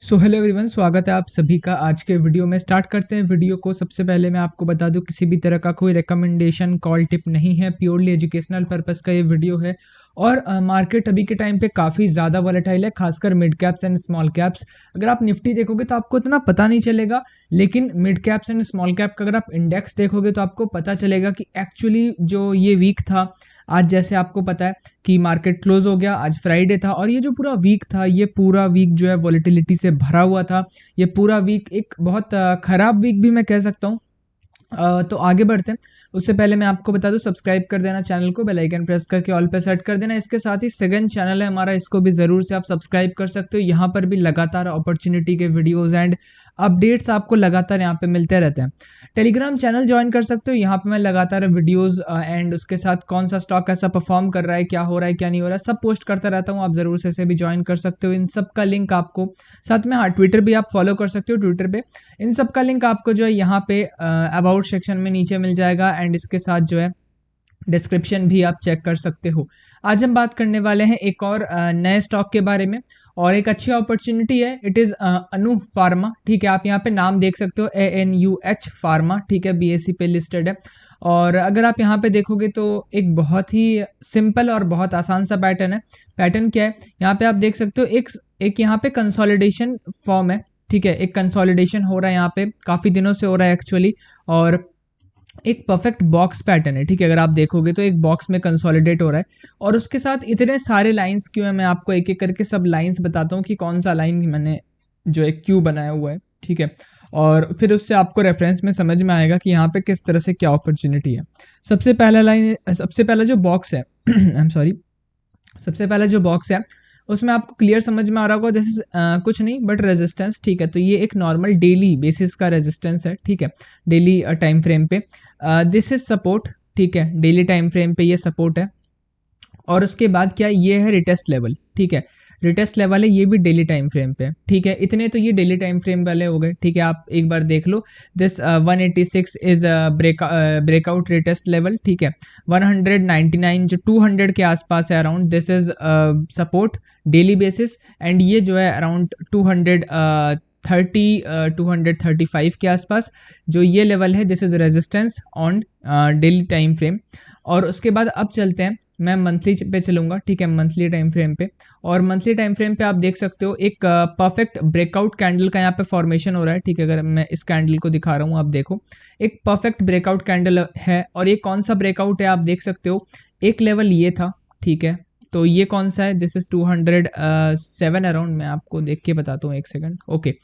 So hello everyone, स्वागत है आप सभी का आज के वीडियो में। स्टार्ट करते हैं वीडियो को। सबसे पहले मैं आपको बता दूं, किसी भी तरह का कोई रिकमेंडेशन कॉल टिप नहीं है, प्योरली एजुकेशनल पर्पस का ये वीडियो है। और मार्केट अभी के टाइम पे काफ़ी ज़्यादा वॉलेटाइल है, खासकर mid caps and small caps. अगर आप निफ्टी देखोगे तो आपको इतना पता नहीं चलेगा, लेकिन mid caps and small cap का अगर आप इंडेक्स देखोगे तो आपको पता चलेगा कि एक्चुअली जो ये वीक था, आज जैसे आपको पता है कि मार्केट क्लोज हो गया, आज फ्राइडे था, और ये जो पूरा वीक था, ये पूरा वीक जो है वॉलेटिलिटी से भरा हुआ था। ये पूरा वीक एक बहुत खराब वीक भी मैं कह सकता हूँ। तो आगे बढ़ते हैं। उससे पहले मैं आपको बता दूं, सब्सक्राइब कर देना चैनल को, बेल आइकन प्रेस करके ऑल पे सेट कर देना। इसके साथ ही सेकंड चैनल है हमारा, इसको भी ज़रूर से आप सब्सक्राइब कर सकते हो। यहाँ पर भी लगातार अपॉर्चुनिटी के वीडियोज़ एंड अपडेट्स आपको लगातार यहाँ पे मिलते रहते हैं। टेलीग्राम चैनल ज्वाइन कर सकते हो, यहाँ पे मैं लगातार वीडियोज़ एंड उसके साथ कौन सा स्टॉक कैसा परफॉर्म कर रहा है, क्या हो रहा है क्या नहीं हो रहा है, सब पोस्ट करता रहता हूँ। आप ज़रूर से इसे भी ज्वाइन कर सकते हो। इन सब का लिंक आपको साथ में, हाँ, ट्विटर भी आप फॉलो कर सकते हो। ट्विटर पे इन सब का लिंक आपको जो है यहाँ पे अबाउट सेक्शन में नीचे मिल जाएगा, एंड इसके साथ जो है डिस्क्रिप्शन भी आप चेक कर सकते हो। आज हम बात करने वाले हैं एक और नए स्टॉक के बारे में, और एक अच्छी अपॉर्चुनिटी है। It is Anu pharma. ठीक है, आप यहाँ पे नाम देख सकते हो, ANUH फार्मा। ठीक है, BSE पे लिस्टेड है। और अगर आप यहाँ पे देखोगे तो एक बहुत ही सिंपल और बहुत आसान सा पैटर्न है। पैटर्न क्या है, यहाँ पे आप देख सकते हो, एक यहाँ पे कंसोलिडेशन फॉर्म है। ठीक है, एक कंसोलिडेशन हो रहा है यहाँ पे, काफ़ी दिनों से हो रहा है एक्चुअली। और एक परफेक्ट बॉक्स पैटर्न है। ठीक है, अगर आप देखोगे तो एक बॉक्स में कंसोलिडेट हो रहा है, और उसके साथ इतने सारे लाइंस क्यों है, मैं आपको एक एक करके सब लाइंस बताता हूँ कि कौन सा लाइन मैंने जो एक क्यू बनाया हुआ है। ठीक है, और फिर उससे आपको रेफरेंस में समझ में आएगा कि यहाँ पे किस तरह से क्या अपॉर्चुनिटी है। सबसे पहला जो बॉक्स है आई एम सॉरी, सबसे पहला जो बॉक्स है उसमें आपको क्लियर समझ में आ रहा होगा, दिस इज कुछ नहीं बट रेजिस्टेंस। ठीक है, तो ये एक नॉर्मल डेली बेसिस का रेजिस्टेंस है। ठीक है, डेली टाइम फ्रेम पे दिस इज सपोर्ट। ठीक है, डेली टाइम फ्रेम पे ये सपोर्ट है। और उसके बाद क्या, ये है रिटेस्ट लेवल। ठीक है, रिटेस्ट लेवल है, ये भी डेली टाइम फ्रेम पे। ठीक है, इतने तो ये डेली टाइम फ्रेम वाले हो गए। ठीक है, आप एक बार देख लो, this 186 is breakout retest level. ठीक है, 199 जो 200 के आसपास है around, this is support daily basis. And ये जो है अराउंड 235 के आसपास जो ये लेवल है, this is resistance on daily time frame. और उसके बाद अब चलते हैं, मैं मंथली पे चलूंगा। ठीक है, मंथली टाइम फ्रेम पे, और मंथली टाइम फ्रेम पे आप देख सकते हो एक परफेक्ट ब्रेकआउट कैंडल का यहाँ पे फॉर्मेशन हो रहा है। ठीक है, अगर मैं इस कैंडल को दिखा रहा हूँ, आप देखो, एक परफेक्ट ब्रेकआउट कैंडल है। और ये कौन सा ब्रेकआउट है आप देख सकते हो, एक लेवल ये था। ठीक है, तो ये कौन सा है, दिस इज 207 अराउंड। मैं आपको देख के बताता हूँ, एक सेकंड। ओके,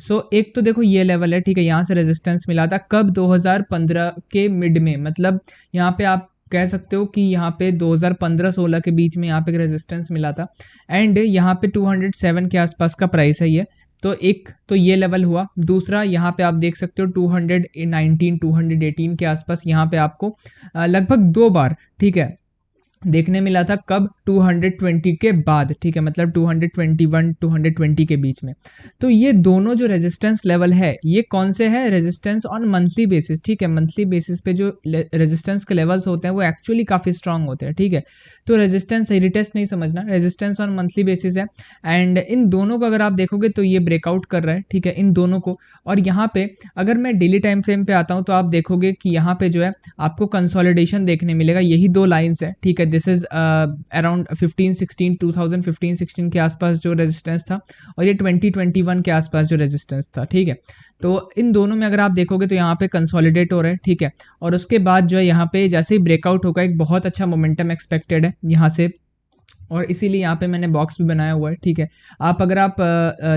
सो एक तो देखो ये लेवल है। ठीक है, यहाँ से रेजिस्टेंस मिला था कब, 2015 के मिड में, मतलब यहाँ पे आप कह सकते हो कि यहाँ पे 2015-16 के बीच में यहाँ पे रेजिस्टेंस मिला था। एंड यहाँ पे 207 के आसपास का प्राइस है ये। तो एक तो ये लेवल हुआ। दूसरा यहाँ पे आप देख सकते हो 219 218 के आसपास यहाँ पे आपको लगभग 2 बार, ठीक है, देखने मिला था कब, 220 के बाद। ठीक है, मतलब 221 220 के बीच में। तो ये दोनों जो रेजिस्टेंस लेवल है, ये कौन से है, रेजिस्टेंस ऑन मंथली बेसिस। ठीक है, मंथली बेसिस पे जो रेजिस्टेंस के लेवल्स होते हैं वो एक्चुअली काफ़ी स्ट्रांग होते हैं। ठीक है, तो रेजिस्टेंस रिटेस्ट नहीं समझना, रेजिस्टेंस ऑन मंथली बेसिस है। एंड इन दोनों को अगर आप देखोगे तो ये ब्रेकआउट कर रहा है। ठीक है, इन दोनों को। और यहाँ पे अगर मैं डेली टाइम फ्रेम पे आता हूँ तो आप देखोगे कि यहाँ पे जो है आपको कंसोलिडेशन देखने मिलेगा। यही दो लाइंस है। ठीक है, दिस इज अराउंड 15-16 2015-16 के आसपास जो रेजिस्टेंस था, और ये 2021 के आसपास जो रेजिस्टेंस था। ठीक है, तो इन दोनों में अगर आप देखोगे तो यहाँ पे कंसोलिडेट हो रहा है। ठीक है, और उसके बाद जो है यहाँ पे जैसे ही ब्रेकआउट होगा, एक बहुत अच्छा मोमेंटम एक्सपेक्टेड है यहाँ से, और इसीलिए यहाँ पे मैंने बॉक्स भी बनाया हुआ है। ठीक है, आप अगर आप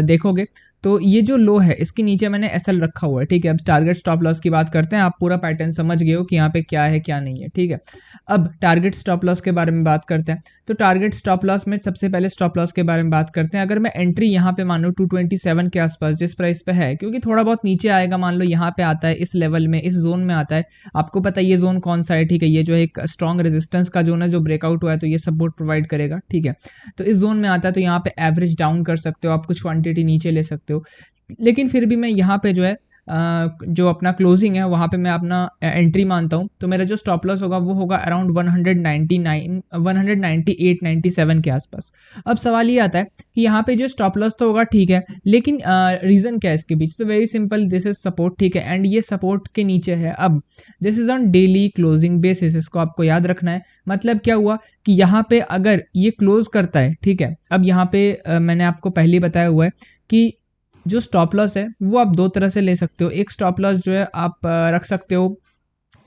देखोगे तो ये जो लो है, इसके नीचे मैंने SL रखा हुआ है। ठीक है, अब टारगेट स्टॉप लॉस की बात करते हैं। आप पूरा पैटर्न समझ गए हो कि यहाँ पे क्या है क्या नहीं है। ठीक है, अब टारगेट स्टॉप लॉस के बारे में बात करते हैं। तो टारगेट स्टॉप लॉस में सबसे पहले स्टॉप लॉस के बारे में बात करते हैं। अगर मैं एंट्री यहाँ पे मान लो 227 के आसपास जिस प्राइस पे है, क्योंकि थोड़ा बहुत नीचे आएगा, मान लो यहाँ पे आता है, इस लेवल में, इस जोन में आता है, आपको पता है ये जोन कौन सा है। ठीक है, ये जो है एक स्ट्रॉन्ग रेजिस्टेंस का जोन है, जो ब्रेकआउट हुआ है तो ये सपोर्ट प्रोवाइड करेगा। ठीक है, तो इस जोन में आता है तो यहाँ पे एवरेज डाउन कर सकते हो आप, कुछ क्वांटिटी नीचे ले सकते हो। लेकिन फिर भी मैं यहाँ पे जो है जो अपना क्लोजिंग है वहाँ पे मैं अपना एंट्री मानता हूँ, तो मेरा जो स्टॉप लॉस होगा वो होगा अराउंड 199 198 97 के आसपास। अब सवाल ये आता है कि यहाँ पे जो स्टॉप लॉस तो होगा ठीक है, लेकिन रीज़न क्या है इसके पीछे? तो very simple, this is support, ठीक है, एंड ये सपोर्ट के नीचे है। अब this is on daily closing basis, इसको आपको याद रखना है। मतलब क्या हुआ कि यहाँ पे अगर ये क्लोज करता है, ठीक है, अब यहाँ पे मैंने आपको पहले बताया हुआ है कि जो स्टॉप लॉस है वो आप दो तरह से ले सकते हो। एक स्टॉप लॉस जो है आप रख सकते हो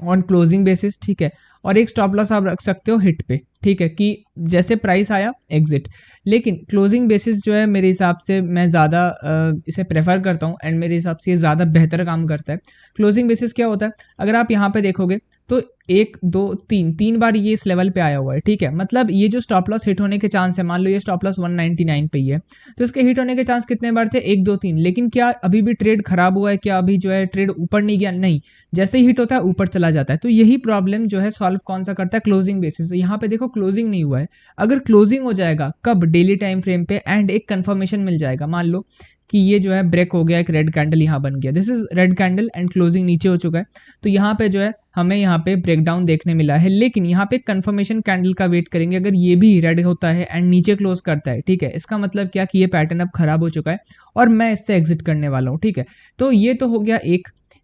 ऑन क्लोजिंग बेसिस, ठीक है, और एक स्टॉप लॉस आप रख सकते हो हिट पे, ठीक है, कि जैसे प्राइस आया एग्जिट। लेकिन क्लोजिंग बेसिस जो है मेरे हिसाब से मैं ज़्यादा इसे प्रेफर करता हूँ एंड मेरे हिसाब से ये ज़्यादा बेहतर काम करता है। क्लोजिंग बेसिस क्या होता है, अगर आप यहाँ पे देखोगे तो 1 2 3 बार ये इस लेवल पे आया हुआ है, ठीक है, मतलब ये जो स्टॉप लॉस हिट होने के चांस है, मान लो ये स्टॉप लॉस 199 पे ही है, तो इसके हिट होने के चांस कितने बार थे? 1 2 3। लेकिन क्या अभी भी ट्रेड खराब हुआ है? क्या अभी जो है ट्रेड ऊपर नहीं गया? नहीं, जैसे ही हिट होता है ऊपर चला जाता है। तो यही प्रॉब्लम जो है सॉल्व कौन सा करता है? Closing basis. यहाँ पे देखो क्लोजिंग नहीं हुआ है, अगर क्लोजिंग हो जाएगा कब? डेली टाइम फ्रेम पे, एंड एक कंफर्मेशन मिल जाएगा। मान लो कि ये जो है ब्रेक हो गया, एक रेड कैंडल यहाँ बन गया, this is red candle and closing नीचे हो चुका है, तो यहाँ पे जो है हमें यहाँ पे ब्रेकडाउन देखने मिला है। लेकिन यहाँ पे कंफर्मेशन कैंडल का वेट करेंगे, अगर ये भी रेड होता है एंड नीचे क्लोज करता है, ठीक है, इसका मतलब क्या कि ये पैटर्न अब खराब हो चुका है और मैं इससे एग्जिट करने वाला हूँ, ठीक है। तो ये तो हो गया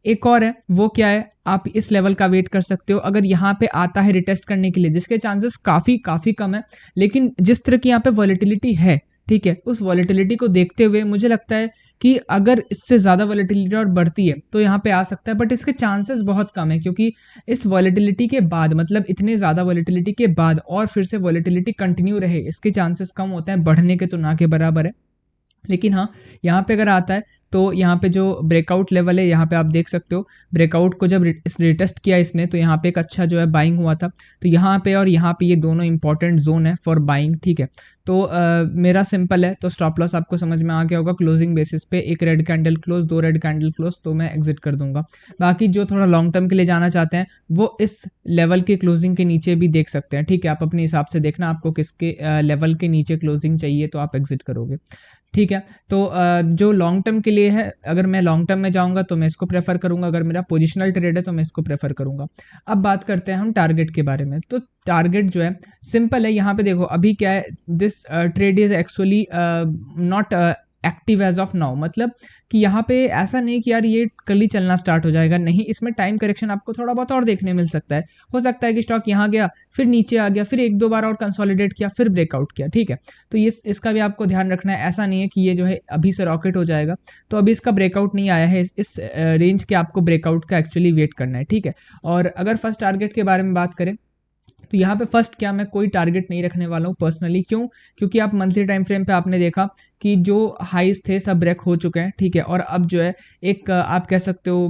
एक और है, वो क्या है, आप इस लेवल का वेट कर सकते हो अगर यहाँ पे आता है रिटेस्ट करने के लिए, जिसके चांसेस काफ़ी काफ़ी कम है, लेकिन जिस तरह की यहाँ पे वॉलेटिलिटी है, ठीक है, उस वॉलेटिलिटी को देखते हुए मुझे लगता है कि अगर इससे ज़्यादा वॉलेटिलिटी और बढ़ती है तो यहाँ पे आ सकता है, बट इसके चांसेस बहुत कम है, क्योंकि इस वॉलेटिलिटी के बाद, मतलब इतने ज़्यादा वॉलेटिलिटी के बाद और फिर से वॉलेटिलिटी कंटिन्यू रहे, इसके चांसेस कम होते हैं, बढ़ने के तो ना के बराबर है। लेकिन हाँ, यहाँ पे अगर आता है तो यहाँ पे जो ब्रेकआउट लेवल है, यहाँ पे आप देख सकते हो, ब्रेकआउट को जब रिटेस्ट किया इसने तो यहाँ पे एक अच्छा जो है बाइंग हुआ था, तो यहाँ पे और यहाँ पे ये दोनों इंपॉर्टेंट जोन है फॉर बाइंग, ठीक है। तो मेरा सिंपल है, तो स्टॉप लॉस आपको समझ में आ गया होगा, क्लोजिंग बेसिस पे एक red candle close, 2 red candle close, तो मैं एग्जिट कर दूंगा। बाकी जो थोड़ा लॉन्ग टर्म के लिए जाना चाहते हैं वो इस लेवल के क्लोजिंग के नीचे भी देख सकते हैं, ठीक है, आप अपने हिसाब से देखना आपको किसके लेवल के नीचे क्लोजिंग चाहिए तो आप एग्जिट करोगे, ठीक है। तो जो लॉन्ग टर्म के लिए है, अगर मैं लॉन्ग टर्म में जाऊंगा तो मैं इसको प्रेफर करूंगा, अगर मेरा पोजिशनल ट्रेड है तो मैं इसको प्रेफर करूंगा। अब बात करते हैं हम टारगेट के बारे में। तो टारगेट जो है सिंपल है, यहाँ पे देखो अभी क्या है, this trade is actually not active as of now, मतलब कि यहाँ पे ऐसा नहीं कि यार ये कल ही चलना स्टार्ट हो जाएगा, नहीं, इसमें टाइम करेक्शन आपको थोड़ा बहुत और देखने मिल सकता है। हो सकता है कि स्टॉक यहाँ गया, फिर नीचे आ गया, फिर 1 2 बार और कंसोलिडेट किया, फिर ब्रेकआउट किया, ठीक है। तो ये इसका भी आपको ध्यान रखना है, ऐसा नहीं है कि ये जो है अभी से रॉकेट हो जाएगा। तो अभी इसका ब्रेकआउट नहीं आया है, इस रेंज के आपको ब्रेकआउट का एक्चुअली वेट करना है, ठीक है। और अगर फर्स्ट टारगेट के बारे में बात करें तो यहाँ पे फर्स्ट क्या, मैं कोई टारगेट नहीं रखने वाला हूँ पर्सनली। क्यों? क्योंकि आप मंथली टाइम फ्रेम पे आपने देखा कि जो हाइज थे सब ब्रेक हो चुके हैं, ठीक है, और अब जो है एक आप कह सकते हो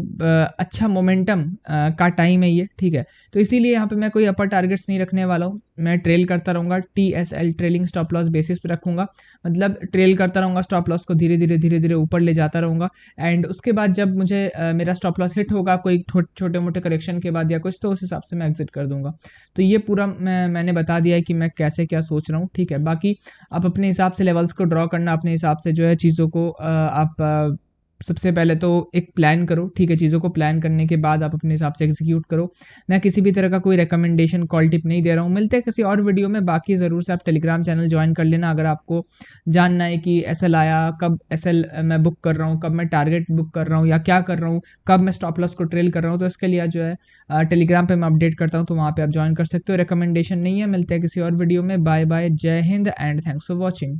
अच्छा मोमेंटम का टाइम है ये, ठीक है। तो इसीलिए यहाँ पे मैं कोई अपर टारगेट्स नहीं रखने वाला हूँ, मैं ट्रेल करता रहूँगा, TSL trailing stop loss basis पे रखूँगा, मतलब ट्रेल करता रहूँगा, स्टॉप लॉस को धीरे धीरे ऊपर ले जाता रहूँगा, एंड उसके बाद जब मुझे मेरा स्टॉप लॉस हिट होगा कोई छोटे मोटे करेक्शन के बाद या कुछ, तो उस हिसाब से मैं एग्जिट कर दूंगा। तो ये पूरा मैंने बता दिया है कि मैं कैसे क्या सोच रहा हूँ, ठीक है। बाकी आप अपने हिसाब से लेवल्स को ड्रॉ करना, अपने हिसाब से जो है चीज़ों को आप सबसे पहले तो एक प्लान करो, ठीक है, चीज़ों को प्लान करने के बाद आप अपने हिसाब से एग्जीक्यूट करो। मैं किसी भी तरह का कोई रिकमेंडेशन कॉल टिप नहीं दे रहा हूँ। मिलते हैं किसी और वीडियो में, बाकी ज़रूर से आप टेलीग्राम चैनल ज्वाइन कर लेना अगर आपको जानना है कि SL आया, कब SL मैं बुक कर रहा हूँ, कब मैं टारगेट बुक कर रहा हूँ या क्या कर रहा हूँ, कब मैं स्टॉप लॉस को ट्रेल कर रहा हूँ, तो इसके लिए जो है टेलीग्राम पे मैं अपडेट करता हूँ, तो वहाँ पे आप ज्वाइन कर सकते हो। रिकमेंडेशन नहीं है। मिलते हैं किसी और वीडियो में, बाय बाय, जय Hind and thanks for watching.